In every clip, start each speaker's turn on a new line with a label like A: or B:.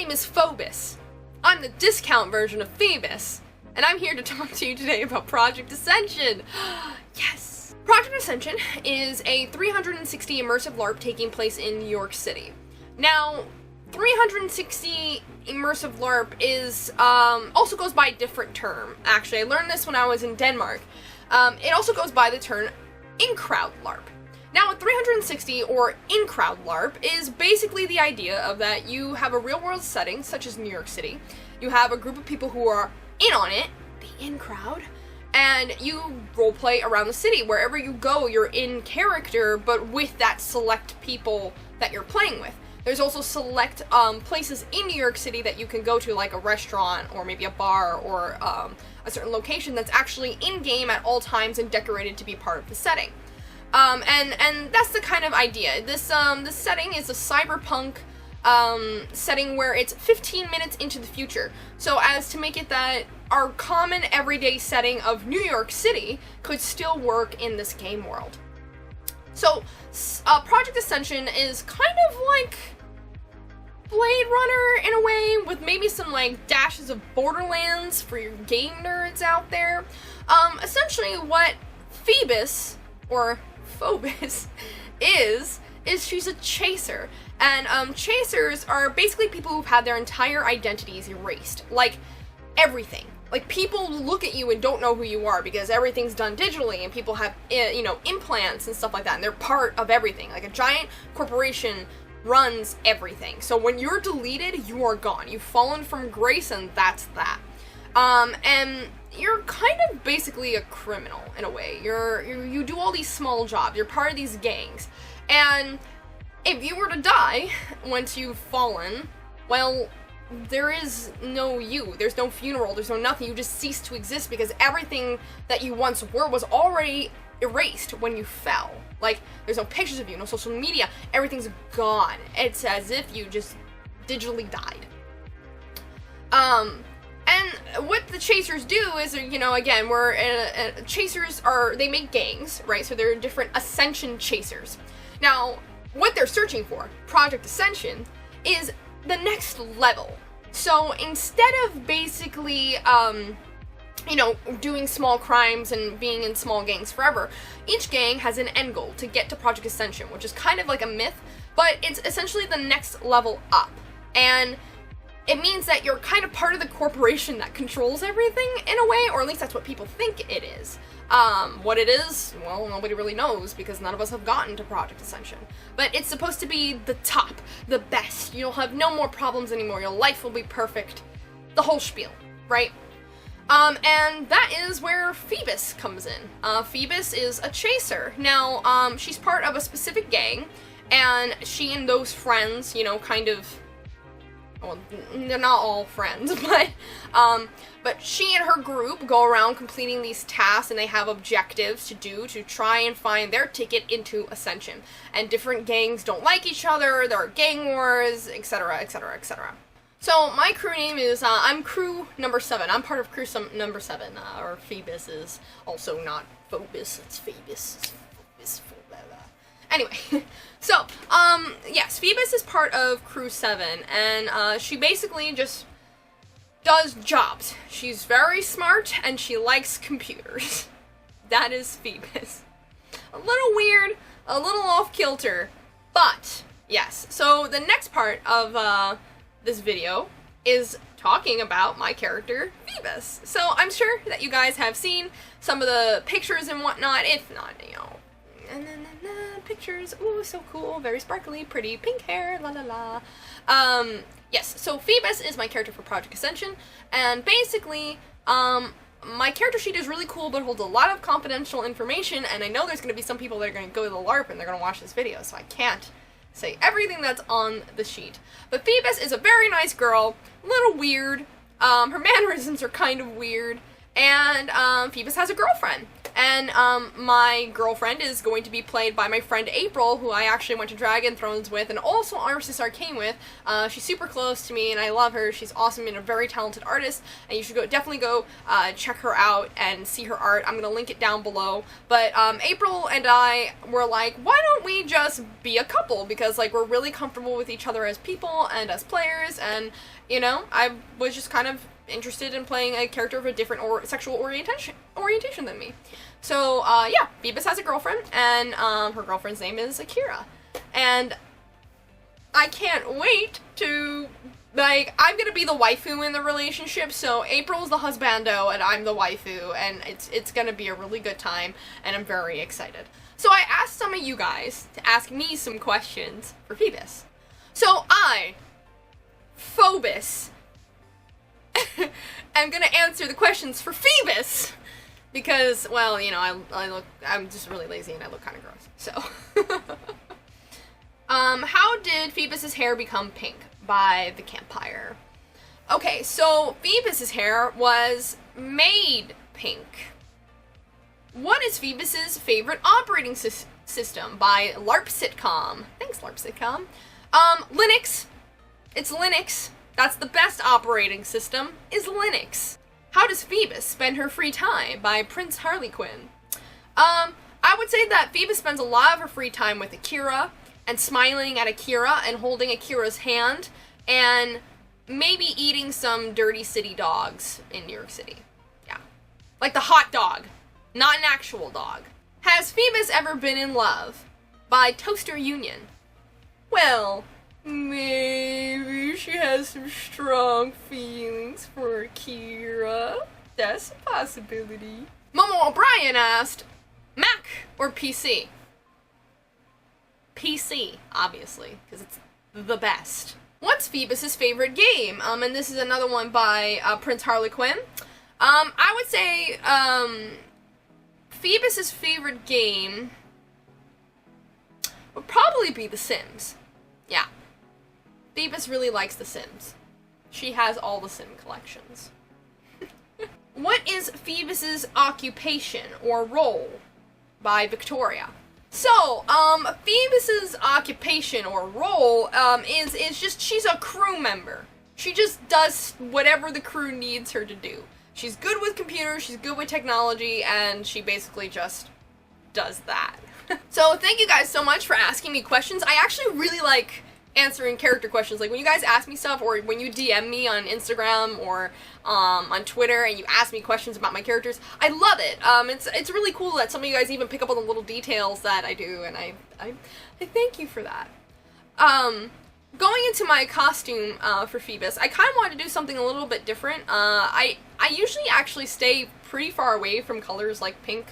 A: name is Phoebus. I'm the discount version of Phoebus, and I'm here to talk to you today about Project Ascension. Yes! Project Ascension is a 360 immersive LARP taking place in New York City. Now, 360 immersive LARP is, also goes by a different term, actually. I learned this when I was in Denmark. It also goes by the term in-crowd LARP. Now, a 360 or in-crowd LARP is basically the idea of that you have a real-world setting, such as New York City. You have a group of people who are in on it, the in-crowd, and you roleplay around the city. Wherever you go, you're in character, but with that select people that you're playing with. There's also select places in New York City that you can go to, like a restaurant or maybe a bar or a certain location that's actually in-game at all times and decorated to be part of the setting. And that's the kind of idea. This setting is a cyberpunk setting where it's 15 minutes into the future. So as to make it that our common everyday setting of New York City could still work in this game world. So, Project Ascension is kind of like Blade Runner in a way, with maybe some like dashes of Borderlands for your game nerds out there. Essentially what Phoebus, or Phobus, is she's a chaser. And chasers are basically people who've had their entire identities erased. Like, everything. Like, people look at you and don't know who you are because everything's done digitally and people have, implants and stuff like that, and they're part of everything. Like, a giant corporation runs everything. So when you're deleted, you are gone. You've fallen from grace, and that's that. And you're kind of basically a criminal, in a way. You do all these small jobs. You're part of these gangs. And if you were to die once you've fallen, well, there is no you. There's no funeral. There's no nothing. You just cease to exist because everything that you once were was already erased when you fell. Like, there's no pictures of you, no social media. Everything's gone. It's as if you just digitally died. And what the chasers do is, again, chasers they make gangs, right? So there are different Ascension chasers. Now, what they're searching for, Project Ascension, is the next level. So instead of basically, doing small crimes and being in small gangs forever, each gang has an end goal to get to Project Ascension, which is kind of like a myth, but it's essentially the next level up. And it means that you're kind of part of the corporation that controls everything in a way, or at least that's what people think it is. What it is, well, nobody really knows because none of us have gotten to Project Ascension. But it's supposed to be the top, the best. You'll have no more problems anymore. Your life will be perfect. The whole spiel, right? And that is where Phoebus comes in. Phoebus is a chaser. Now, she's part of a specific gang, and she and those friends, well, they're not all friends, but she and her group go around completing these tasks, and they have objectives to do to try and find their ticket into Ascension. And different gangs don't like each other, there are gang wars, etc., etc., etc. So, my crew name is, I'm crew number 7. I'm part of crew number 7, or Phoebus is also not Phobus, it's Phoebus. It's Phoebus. Anyway, so, yes, Phoebus is part of crew 7, and, she basically just does jobs. She's very smart, and she likes computers. That is Phoebus. A little weird, a little off-kilter, but, yes. So, the next part of, this video is talking about my character, Phoebus. So, I'm sure that you guys have seen some of the pictures and whatnot. If not, pictures, ooh, so cool, very sparkly, pretty, pink hair, la la la. Yes, so Phoebus is my character for Project Ascension, and basically, my character sheet is really cool, but holds a lot of confidential information, and I know there's going to be some people that are going to go to the LARP and they're going to watch this video, so I can't say everything that's on the sheet. But Phoebus is a very nice girl, a little weird, her mannerisms are kind of weird, And Phoebus has a girlfriend. And my girlfriend is going to be played by my friend April, who I actually went to Dragon Thrones with, and also Arceus Arcane with. She's super close to me, and I love her. She's awesome and a very talented artist, and you should definitely go check her out and see her art. I'm gonna link it down below. But April and I were like, why don't we just be a couple? Because like we're really comfortable with each other as people and as players, and you know, I was just kind of interested in playing a character of a different sexual orientation than me. So, yeah, Phoebus has a girlfriend, and her girlfriend's name is Akira. And I can't wait to, like, I'm gonna be the waifu in the relationship, so April's the husbando, and I'm the waifu, and it's gonna be a really good time, and I'm very excited. So I asked some of you guys to ask me some questions for Phoebus. So I, Phoebus, I'm gonna answer the questions for Phoebus, because, well, you know, I'm just really lazy and I look kind of gross, so. How did Phoebus's hair become pink? By the campfire. Okay, so Phoebus's hair was made pink. What is Phoebus's favorite operating system? By Larp sitcom. Thanks, Larp sitcom. Linux. It's Linux. That's the best operating system, is Linux. How does Phoebus spend her free time? By Prince Harlequin. I would say that Phoebus spends a lot of her free time with Akira, and smiling at Akira, and holding Akira's hand, and maybe eating some dirty city dogs in New York City. Yeah. Like the hot dog, not an actual dog. Has Phoebus ever been in love? By Toaster Union. Well, maybe she has some strong feelings for Akira. That's a possibility. Momo O'Brien asked, Mac or PC? PC, obviously, because it's the best. What's Phoebus's favorite game? And this is another one by Prince Harlequin. I would say Phoebus's favorite game would probably be The Sims. Yeah. Phoebus really likes The Sims. She has all the Sim collections. What is Phoebus's occupation or role? By Victoria. So, Phoebus's occupation or role is just she's a crew member. She just does whatever the crew needs her to do. She's good with computers, she's good with technology, and she basically just does that. So, thank you guys so much for asking me questions. I actually really like answering character questions. Like when you guys ask me stuff, or when you DM me on Instagram or on Twitter and you ask me questions about my characters, I love it. It's really cool that some of you guys even pick up on the little details that I do, and I thank you for that. Going into my costume for Phoebus, I kind of wanted to do something a little bit different. I usually actually stay pretty far away from colors like pink.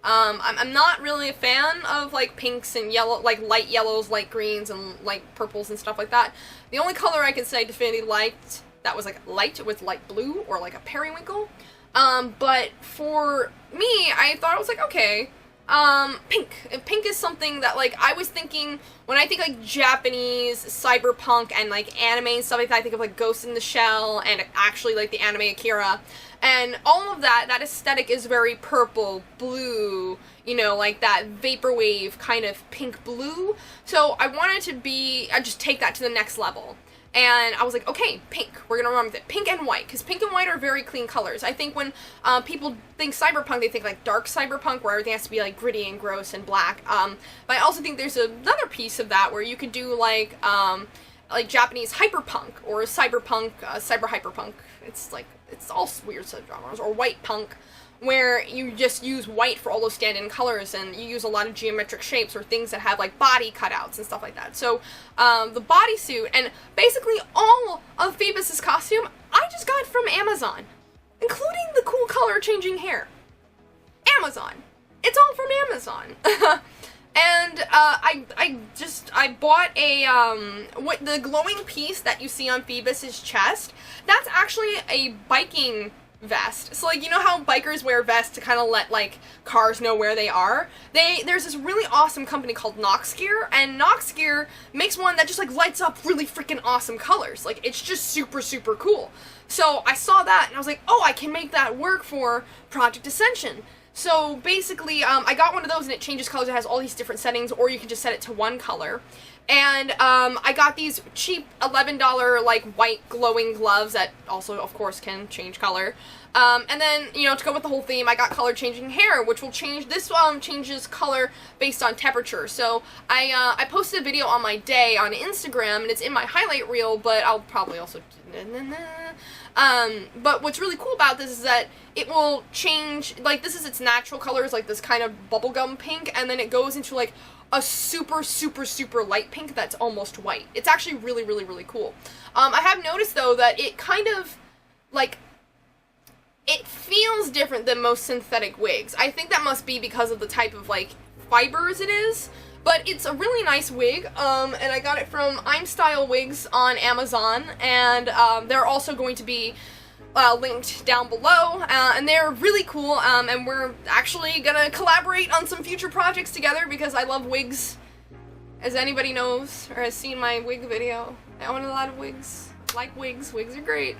A: I'm not really a fan of, like, pinks and yellow, like, light yellows, light greens, and light purples and stuff like that. The only color I can say I definitively liked that was, like, light with light blue, or, like, a periwinkle. But for me, I thought, I was like, okay, pink. And pink is something that, like, I was thinking, when I think, like, Japanese, cyberpunk, and, like, anime and stuff like that, I think of, like, Ghost in the Shell, and actually, like, the anime Akira. And all of that aesthetic is very purple, blue, you know, like that vaporwave kind of pink blue. So I wanted to just take that to the next level. And I was like, okay, pink, we're gonna run with it. Pink and white, because pink and white are very clean colors. I think when people think cyberpunk, they think like dark cyberpunk, where everything has to be like gritty and gross and black. But I also think there's another piece of that where you could do like Japanese hyperpunk, or cyberpunk, cyber hyperpunk. It's all weird subgenres, or white punk, where you just use white for all those stand-in colors, and you use a lot of geometric shapes, or things that have, like, body cutouts and stuff like that. So, the bodysuit, and basically all of Phoebus's costume, I just got from Amazon, including the cool color-changing hair. Amazon. It's all from Amazon. And, I bought the glowing piece that you see on Phoebus's chest, that's actually a biking vest. So like, you know how bikers wear vests to kind of let like cars know where they are? There's this really awesome company called Nox Gear, and Nox Gear makes one that just like lights up really freaking awesome colors. Like, it's just super, super cool. So I saw that and I was like, oh, I can make that work for Project Ascension. So basically, I got one of those and it changes colors. It has all these different settings, or you can just set it to one color. And I got these cheap $11 like white glowing gloves that also, of course, can change color. And then, you know, to go with the whole theme, I got color changing hair, which will change. This changes color based on temperature. So I posted a video on my day on Instagram, and it's in my highlight reel, but I'll probably also. But what's really cool about this is that it will change, like, this is its natural colors, like this kind of bubblegum pink, and then it goes into like a super, super, super light pink that's almost white. It's actually really, really, really cool. I have noticed, though, that it kind of, like, it feels different than most synthetic wigs. I think that must be because of the type of, like, fibers it is. But it's a really nice wig, and I got it from I'm Style Wigs on Amazon, and they're also going to be linked down below, and they're really cool, and we're actually gonna collaborate on some future projects together because I love wigs. As anybody knows, or has seen my wig video, I own a lot of wigs. Like wigs. Wigs are great.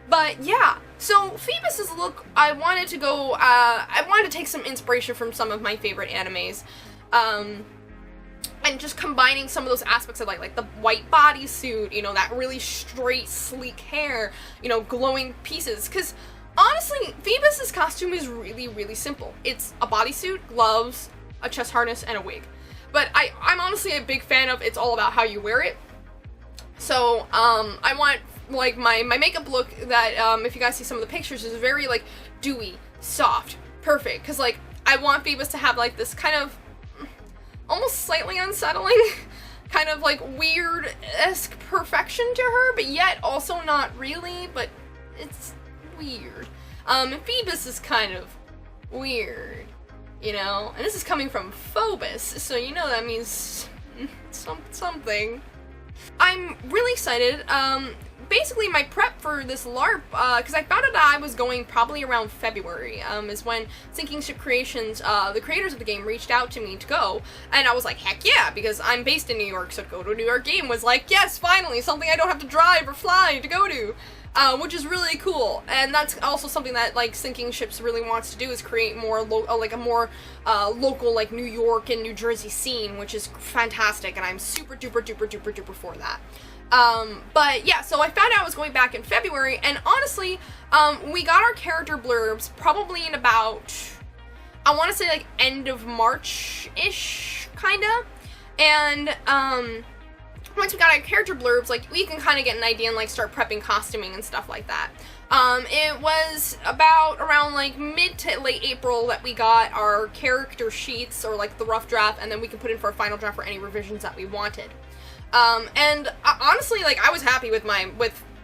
A: But yeah, so Phoebus's look, I wanted to take some inspiration from some of my favorite animes. And just combining some of those aspects of like the white bodysuit, you know, that really straight, sleek hair, you know, glowing pieces. Because honestly, Phoebus's costume is really, really simple. It's a bodysuit, gloves, a chest harness, and a wig. But I'm honestly a big fan of it's all about how you wear it. So, I want, like, my makeup look that, if you guys see some of the pictures, is very, like, dewy, soft, perfect. Because, like, I want Phoebus to have, like, this kind of almost slightly unsettling, kind of like weird-esque perfection to her, but yet also not really, but it's weird. And Phoebus is kind of weird, you know? And this is coming from Phoebus, so you know that means something. I'm really excited. Basically, my prep for this LARP, because I found out that I was going probably around February, is when Sinking Ship Creations, the creators of the game, reached out to me to go, and I was like, heck yeah, because I'm based in New York, so to go to a New York game was like, yes, finally, something I don't have to drive or fly to go to, which is really cool, and that's also something that, like, Sinking Ships really wants to do, is create more, like, a more, local, like, New York and New Jersey scene, which is fantastic, and I'm super duper duper duper duper for that. But yeah, so I found out I was going back in February, and honestly, we got our character blurbs probably in about, I want to say, like, end of March-ish, kinda, and, once we got our character blurbs, like, we can kind of get an idea and, like, start prepping costuming and stuff like that. It was about around, like, mid to late April that we got our character sheets, or, like, the rough draft, and then we can put in for a final draft for any revisions that we wanted. And honestly, like, I was happy with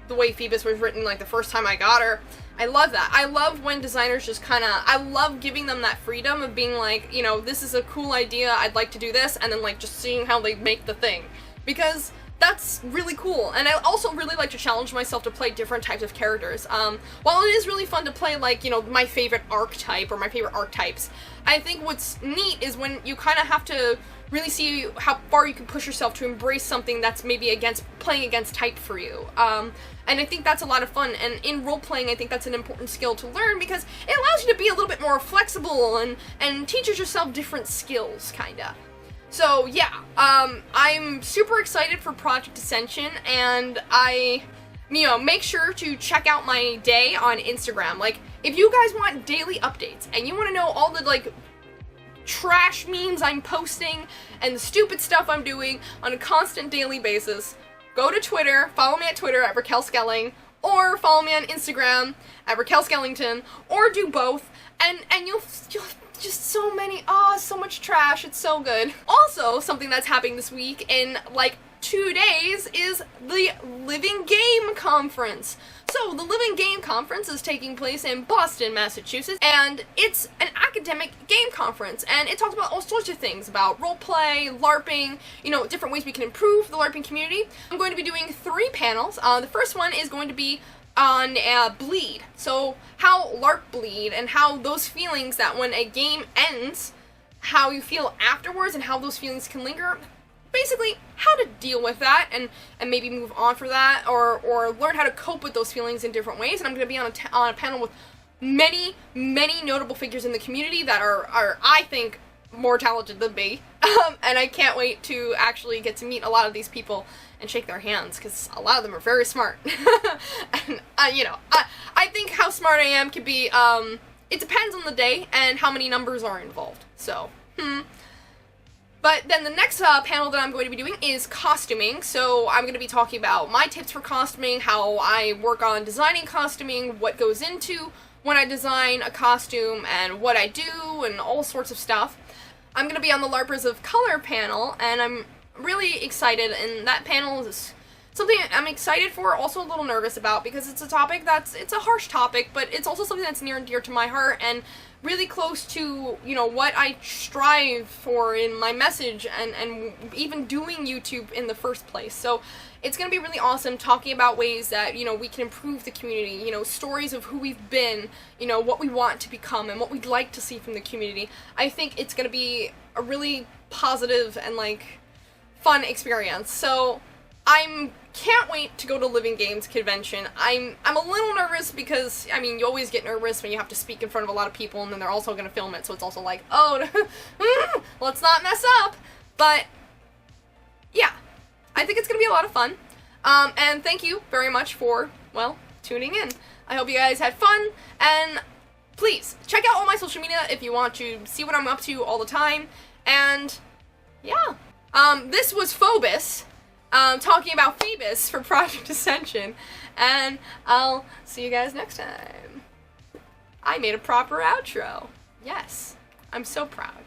A: the way Phoebus was written, like, the first time I got her. I love that. I love when designers just I love giving them that freedom of being like, you know, this is a cool idea, I'd like to do this, and then, like, just seeing how they make the thing. Because that's really cool, and I also really like to challenge myself to play different types of characters. While it is really fun to play, like, you know, my favorite archetype, or my favorite archetypes, I think what's neat is when you kind of have to really see how far you can push yourself to embrace something that's maybe playing against type for you. And I think that's a lot of fun, and in role-playing, I think that's an important skill to learn, because it allows you to be a little bit more flexible, and teaches yourself different skills, kinda. So, yeah, I'm super excited for Project Ascension, and make sure to check out my day on Instagram. Like, if you guys want daily updates, and you want to know all the, like, trash memes I'm posting, and the stupid stuff I'm doing on a constant daily basis, go to Twitter, follow me at Twitter at Raquel Skelling, or follow me on Instagram at Raquel Skellington, or do both, and you'll just so much trash, it's so good. Also, something that's happening this week in, like, 2 days is the Living Game Conference. So, the Living Game Conference is taking place in Boston, Massachusetts, and it's an academic game conference, and it talks about all sorts of things, about roleplay, LARPing, you know, different ways we can improve the LARPing community. I'm going to be doing 3 panels. The first one is going to be on bleed. So how LARP bleed and how those feelings that when a game ends, how you feel afterwards and how those feelings can linger. Basically, how to deal with that and maybe move on for that or learn how to cope with those feelings in different ways. And I'm going to be on a panel with many notable figures in the community that are I think, more talented than me. And I can't wait to actually get to meet a lot of these people and shake their hands, because a lot of them are very smart. And, you know, I think how smart I am could be, it depends on the day and how many numbers are involved. So, But then the next panel that I'm going to be doing is costuming. So I'm going to be talking about my tips for costuming, how I work on designing costuming, what goes into when I design a costume, and what I do, and all sorts of stuff. I'm going to be on the LARPers of Color panel, and I'm really excited, and that panel is something I'm excited for, also a little nervous about, because it's a topic it's a harsh topic, but it's also something that's near and dear to my heart, and really close to, you know, what I strive for in my message, and even doing YouTube in the first place. So it's going to be really awesome talking about ways that, you know, we can improve the community, you know, stories of who we've been, you know, what we want to become, and what we'd like to see from the community. I think it's going to be a really positive and, like, fun experience. So can't wait to go to Living Games convention. I'm a little nervous because, I mean, you always get nervous when you have to speak in front of a lot of people, and then they're also going to film it, so it's also like, oh, let's not mess up. But yeah, I think it's going to be a lot of fun. And thank you very much for, well, tuning in. I hope you guys had fun, and please check out all my social media if you want to see what I'm up to all the time. And yeah, this was Phoebus. Talking about Phoebus for Project Ascension, and I'll see you guys next time. I made a proper outro. Yes, I'm so proud.